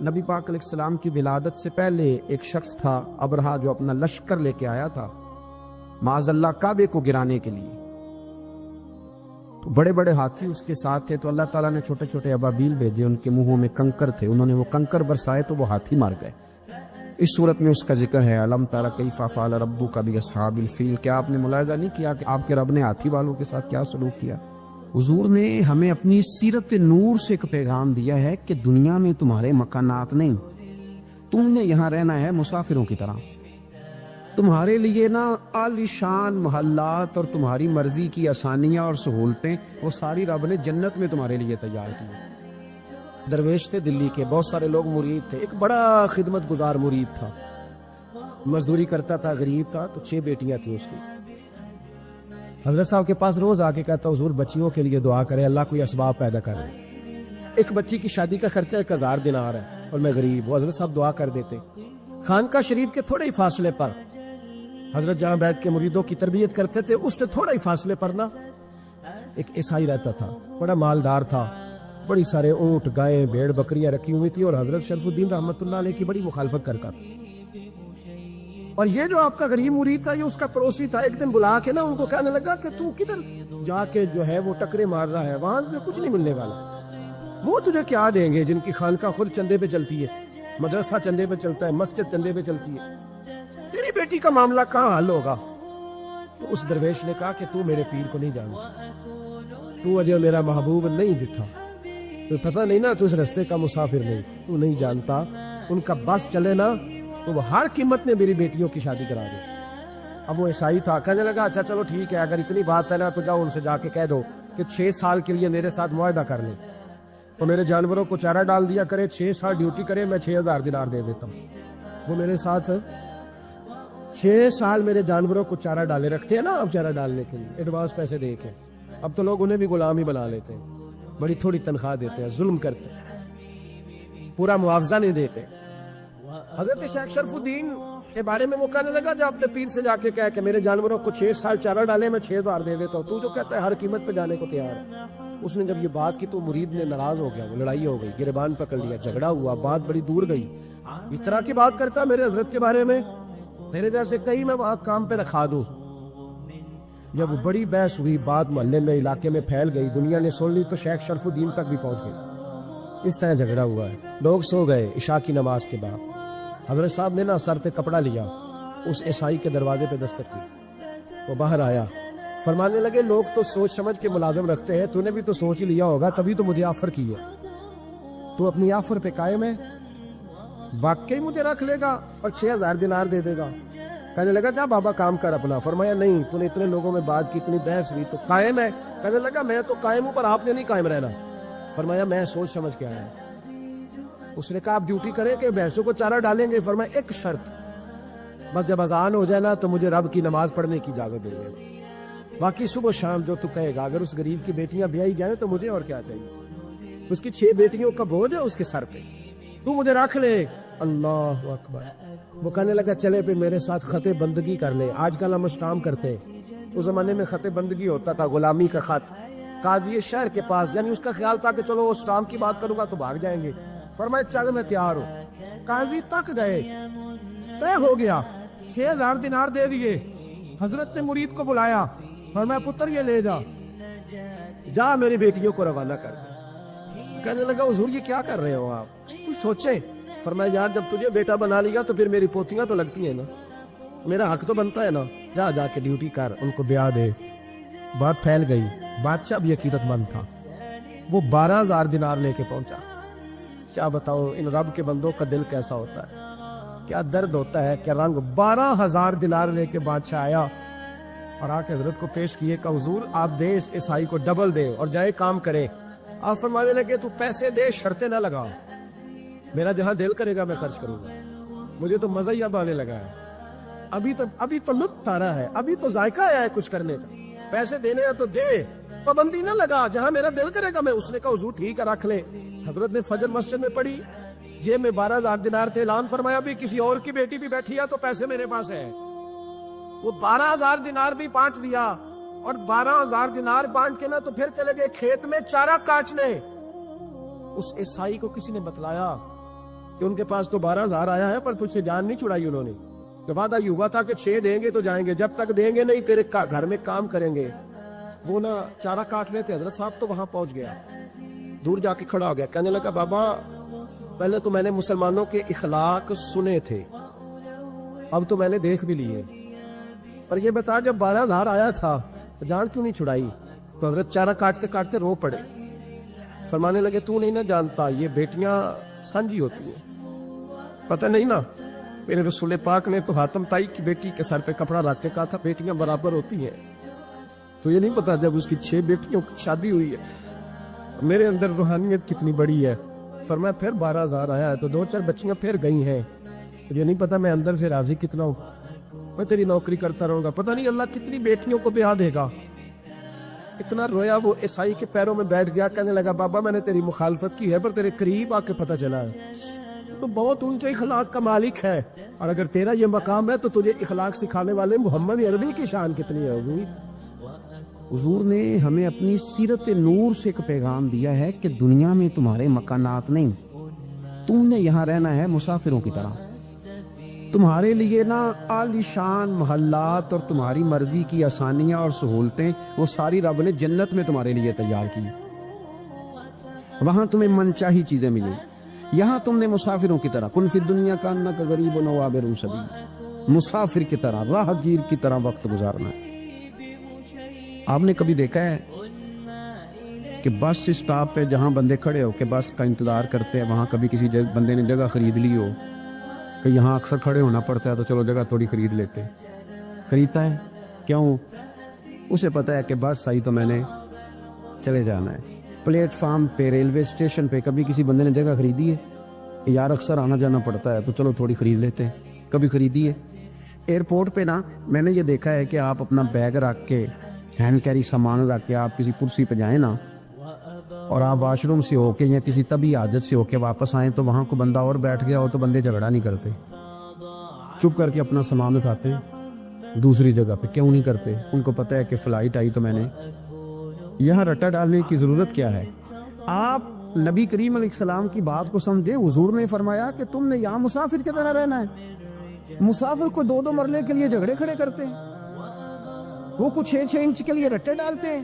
نبی پاک علیہ السلام کی ولادت سے پہلے ایک شخص تھا ابرہا، جو اپنا لشکر لے کے آیا تھا معاذ اللہ کعبے کو گرانے کے لیے. تو بڑے بڑے ہاتھی اس کے ساتھ تھے، تو اللہ تعالیٰ نے چھوٹے چھوٹے ابابیل بھیجے، ان کے منہوں میں کنکر تھے، انہوں نے وہ کنکر برسائے تو وہ ہاتھی مار گئے. اس صورت میں اس کا ذکر ہے الم تر کیف فعل ربک باصحاب الفیل. کیا آپ نے ملاحظہ نہیں کیا کہ آپ کے رب نے ہاتھی والوں کے ساتھ کیا سلوک کیا؟ حضور نے ہمیں اپنی سیرت نور سے ایک پیغام دیا ہے کہ دنیا میں تمہارے مکانات نہیں، تم نے یہاں رہنا ہے مسافروں کی طرح. تمہارے لیے نا عالی شان محلات اور تمہاری مرضی کی آسانیاں اور سہولتیں وہ ساری رب نے جنت میں تمہارے لیے تیار کی. درویش تھے دلی کے، بہت سارے لوگ مرید تھے. ایک بڑا خدمت گزار مرید تھا، مزدوری کرتا تھا، غریب تھا، تو 6 بیٹیاں تھیں اس کی. حضرت صاحب کے پاس روز آ کے کہتا حضور بچیوں کے لیے دعا کرے، اللہ کوئی اسباب پیدا کر دے. ایک بچی کی شادی کا خرچہ 1000 دینار ہے اور میں غریب. وہ حضرت صاحب دعا کر دیتے. خانقاہ شریف کے تھوڑے ہی فاصلے پر حضرت جہاں بیٹھ کے مریدوں کی تربیت کرتے تھے، اس سے تھوڑا ہی فاصلے پر نا ایک عیسائی رہتا تھا، بڑا مالدار تھا، بڑی سارے اونٹ، گائیں، بھیڑ، بکریاں رکھی ہوئی تھی، اور حضرت شرف الدین رحمۃ اللہ علیہ کی بڑی مخالفت کرتا تھا. اور یہ جو آپ کا غریب مرید تھا، یہ اس کا پڑوسی تھا. ایک دن بلا کے نا ان کو کہنے لگا کہ تو کدھر جا کے جو ہے وہ ٹکرے مار رہا ہے، وہاں تجھے کچھ نہیں ملنے والا. وہ تجھے کیا دیں گے جن کی خانقاہ خود چندے پہ چلتی ہے، مدرسہ چندے پہ چلتا ہے، مسجد چندے پہ چلتی ہے، تیری بیٹی کا معاملہ کہاں حل ہوگا؟ تو اس درویش نے کہا کہ تو میرے پیر کو نہیں جانتا، تو اجے میرا محبوب نہیں دکھا، تو پتہ نہیں نا، تو اس رستے کا مسافر نہیں، تو نہیں جانتا. ان کا بس چلے نا تو وہ ہر قیمت میں میری بیٹیوں کی شادی کرا دے. اب وہ عیسائی تھا، کہنے لگا اچھا چلو ٹھیک ہے، اگر اتنی بات ہے نا تو جاؤ ان سے جا کے کہہ دو کہ 6 سال کے لیے میرے ساتھ معاہدہ کر لیں، تو میرے جانوروں کو چارہ ڈال دیا کرے، 6 سال ڈیوٹی کرے، میں 6000 دینار دے دیتا ہوں. وہ میرے ساتھ 6 سال میرے جانوروں کو چارہ ڈالے رکھتے ہیں نا، اب چارہ ڈالنے کے لیے ایڈوانس پیسے دے کے. اب تو لوگ انہیں بھی غلام ہی بنا لیتے ہیں، بڑی تھوڑی تنخواہ دیتے ہیں، ظلم کرتے ہیں، پورا معاوضہ نہیں دیتے. حضرت شیخ شرف الدین کے بارے میں وہ کہنے لگا جب اپنے پیر سے جا کے کہا کہ میرے جانوروں کو 6 سال چارہ ڈالے، میں 6000 دے دیتا ہوں، تو جو کہتا ہے ہر قیمت پہ جانے کو تیار ہے. اس نے جب یہ بات کی تو مرید نے ناراض ہو گیا، وہ لڑائی ہو گئی، گریبان پکڑ لیا، جھگڑا ہوا، بات بڑی دور گئی. اس طرح کی بات کرتا میرے حضرت کے بارے میں، میرے جیسے کہیں میں وہاں کام پہ رکھا دوں. جب وہ بڑی بحث ہوئی، بات محلے میں، علاقے میں پھیل گئی، دنیا نے سن لی، تو شیخ شرف الدین تک بھی پہنچ گئی. اس طرح جھگڑا ہوا ہے. لوگ سو گئے عشاء کی نماز کے بعد. حضرت صاحب نے نا سر پہ کپڑا لیا، اس عیسائی کے دروازے پہ دستک دی. وہ باہر آیا، فرمانے لگے لوگ تو سوچ سمجھ کے ملازم رکھتے ہیں، تو نے بھی تو سوچ ہی لیا ہوگا، تبھی تو مجھے آفر کی ہے. تو اپنی آفر پہ قائم ہے؟ واقعی مجھے رکھ لے گا اور 6000 دینار دے دے گا؟ کہنے لگا جا بابا کام کر اپنا. فرمایا نہیں، تو نے اتنے لوگوں میں بات کی، اتنی بحث ہوئی، تو قائم ہے؟ کہنے لگا میں تو قائم ہوں، پر آپ نے نہیں قائم رہنا. فرمایا میں سوچ سمجھ کے آیا. اس نے کہا آپ ڈیوٹی کریں کہ بھینسوں کو چارہ ڈالیں گے؟ فرمایا ایک شرط، بس جب اذان ہو جائے نا تو مجھے رب کی نماز پڑھنے کی اجازت دے دینا، باقی صبح شام جو تو کہے گا. اگر اس غریب کی بیٹیاں بیائی جائیں تو مجھے اور کیا چاہیے؟ اس کی 6 بیٹیوں کا بوجھ ہے اس کے سر پہ، تو مجھے رکھ لے. اللہ اکبر. وہ کہنے لگا چلے پہ میرے ساتھ خط بندگی کر لے. آج کل ہم اسٹام کرتے ہیں، اس زمانے میں خط بندگی ہوتا تھا، غلامی کا خط، قاضی شہر کے پاس. یعنی اس کا خیال تھا کہ چلو اسٹام کی بات کروں گا تو بھاگ جائیں گے. فرمایا چل میں تیار ہوں. قاضی تک گئے، طے ہو گیا، 6000 دینار دے دیے. حضرت نے مرید کو بلایا، فرمایا پتر یہ لے جا، جا میری بیٹیوں کو روانہ کر دے. کہنے لگا حضور یہ کیا کر رہے ہو آپ، کچھ سوچیں. فرمایا یار جب تجھے بیٹا بنا لیا تو پھر میری پوتیاں تو لگتی ہیں نا، میرا حق تو بنتا ہے نا، جا جا کے ڈیوٹی کر، ان کو بیاہ دے. بات پھیل گئی. بادشاہ بھی عقیدت مند تھا، وہ 12000 دینار لے کے پہنچا. کیا بتاؤ ان رب کے بندوں کا دل کیسا ہوتا ہے، کیا درد ہوتا ہے، کیا رنگ. 12000 دینار لے کے بادشاہ آیا اور آ کے حضرت کو پیش کیے کہ حضور آپ دے اس عیسائی کو ڈبل دے اور جائے کام کرے. آپ فرمانے لگے تو پیسے دے، شرطیں نہ لگا، میرا جہاں دل کرے گا میں خرچ کروں گا. مجھے تو مزہ ہی اب آنے لگا ہے، ابھی تو لطف آ رہا ہے، ابھی تو ذائقہ آیا ہے کچھ کرنے کا. پیسے دینے ہیں تو دے، پابندی نہ لگا، جہاں میرا دل کرے گا میں. اس نے کہا حضور ٹھیک ہے رکھ لے. حضرت نے فجر مسجد میں پڑھی، جیب میں 12000 دینار تھے. اعلان فرمایا بھی کسی اور کی بیٹی بھی بیٹھی ہے تو پیسے میرے پاس ہے. وہ 12000 دینار بھی بانٹ دیا، اور 12000 دینار بانٹ کے نا تو پھر چلے گئے کھیت میں چارہ کاٹنے. اس عیسائی کو کسی نے بتلایا کہ ان کے پاس تو 12,000 آیا ہے پر تجھ سے جان نہیں چھڑائی انہوں نے. کہ وعدہ یہ ہوا تھا کہ 6 دیں گے تو جائیں گے, جب تک دیں گے نہیں تیرے گھر میں کام کریں گے. وہ نہ چارہ کاٹ رہے تھے, حضرت صاحب تو وہاں پہنچ گیا, دور جا کے کھڑا ہو گیا, کہنے لگا بابا پہلے تو میں نے مسلمانوں کے اخلاق سنے تھے, اب تو میں نے دیکھ بھی لیے, پر یہ بتا جب 12,000 آیا تھا تو جان کیوں نہیں چھڑائی؟ تو حضرت چارہ کاٹتے کاٹتے رو پڑے, فرمانے لگے تو نہیں نہ جانتا یہ بیٹیاں سانجھی ہوتی ہیں, پتہ نہیں نا, میرے رسول پاک نے تو حاتم تائی کی بیٹی کے سر پہ کپڑا رکھ کے کہا تھا بیٹیاں برابر ہوتی ہیں, تو یہ نہیں پتا جب اس کی 6 بیٹیوں کی شادی ہوئی ہے میرے اندر روحانیت کتنی بڑی ہے. فرمایا پھر 12,000 آیا ہے تو 2-4 بچیاں پھر گئی ہیں, مجھے نہیں پتا میں اندر سے راضی کتنا ہوں, میں تیری نوکری کرتا رہوں گا, پتہ نہیں اللہ کتنی بیٹیوں کو بیاہ دے گا. اتنا رویا وہ عیسائی کے پیروں میں بیٹھ گیا, کہنے لگا بابا میں نے تیری مخالفت کی ہے پر تیرے قریب آ کے پتہ چلا ہے تو بہت اونچے اخلاق کا مالک ہے, اور اگر تیرا یہ مقام ہے تو تجھے اخلاق سکھانے والے محمد عربی کی شان کتنی ہوگی. حضور نے ہمیں اپنی سیرت نور سے ایک پیغام دیا ہے کہ دنیا میں تمہارے مکانات نہیں, تم نے یہاں رہنا ہے مسافروں کی طرح. تمہارے لیے نا عالی شان محلات اور تمہاری مرضی کی آسانیاں اور سہولتیں وہ ساری رب نے جنت میں تمہارے لیے تیار کی. وہاں تمہیں من چاہی چیزیں ملیں, یہاں تم نے مسافروں کی طرح کن فی الدنیا کانک غریب و عابر سبیل, مسافر کی طرح راہگیر کی طرح وقت گزارنا ہے. آپ نے کبھی دیکھا ہے کہ بس اسٹاپ پہ جہاں بندے کھڑے ہو کے بس کا انتظار کرتے ہیں وہاں کبھی کسی بندے نے جگہ خرید لی ہو کہ یہاں اکثر کھڑے ہونا پڑتا ہے تو چلو جگہ تھوڑی خرید لیتے, خریدتا ہے کیوں؟ اسے پتہ ہے کہ بس آئی تو میں نے چلے جانا ہے. پلیٹ فارم پہ ریلوے اسٹیشن پہ کبھی کسی بندے نے جگہ خریدی ہے کہ یار اکثر آنا جانا پڑتا ہے تو چلو تھوڑی خرید لیتے ہیں, کبھی خریدی ہے؟ ایئرپورٹ پہ نا میں نے یہ دیکھا ہے کہ آپ اپنا بیگ رکھ کے ہینڈ کیری سامان رکھ کے آپ کسی کرسی پہ جائیں نا اور آپ واش روم سے ہو کے یا کسی طبی عادت سے ہو کے واپس آئیں تو وہاں کو بندہ اور بیٹھ گیا ہو تو بندے جھگڑا نہیں کرتے, چپ کر کے اپنا سامان اٹھاتے ہیں دوسری جگہ پہ. کیوں نہیں کرتے؟ ان کو پتہ ہے کہ فلائٹ آئی تو میں نے یہاں رٹا ڈالنے کی ضرورت کیا ہے. آپ نبی کریم علیہ السلام کی بات کو سمجھے, حضور نے فرمایا کہ تم نے یہاں مسافر کی طرح رہنا ہے. مسافر کو 2-2 مرلے کے لیے جھگڑے کھڑے کرتے ہیں, وہ کچھ 6-6 انچ کے لیے رٹے ڈالتے ہیں.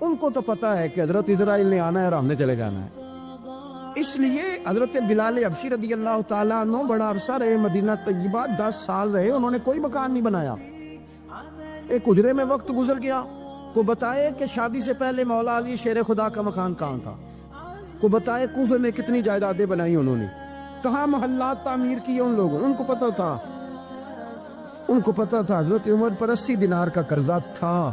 ان کو تو پتا ہے کہ حضرت اسرائیل نے آنا ہے اور ہم نے چلے جانا ہے. اس لیے حضرت بلال حبشی رضی اللہ تعالیٰ عنہ بڑا عرصہ رہے مدینہ طیبہ, 10 سال رہے, انہوں نے کوئی مکان نہیں بنایا. ایک حجرے میں وقت گزر گیا, کو بتائے کہ شادی سے پہلے مولا علی شیر خدا کا مکان کہاں تھا, کو بتائے کوفے میں کتنی جائیدادیں بنائی انہوں نے, کہاں محلات تعمیر کیے ان لوگوں نے. ان کو پتا تھا حضرت عمر پر 80 دینار کا قرضہ تھا,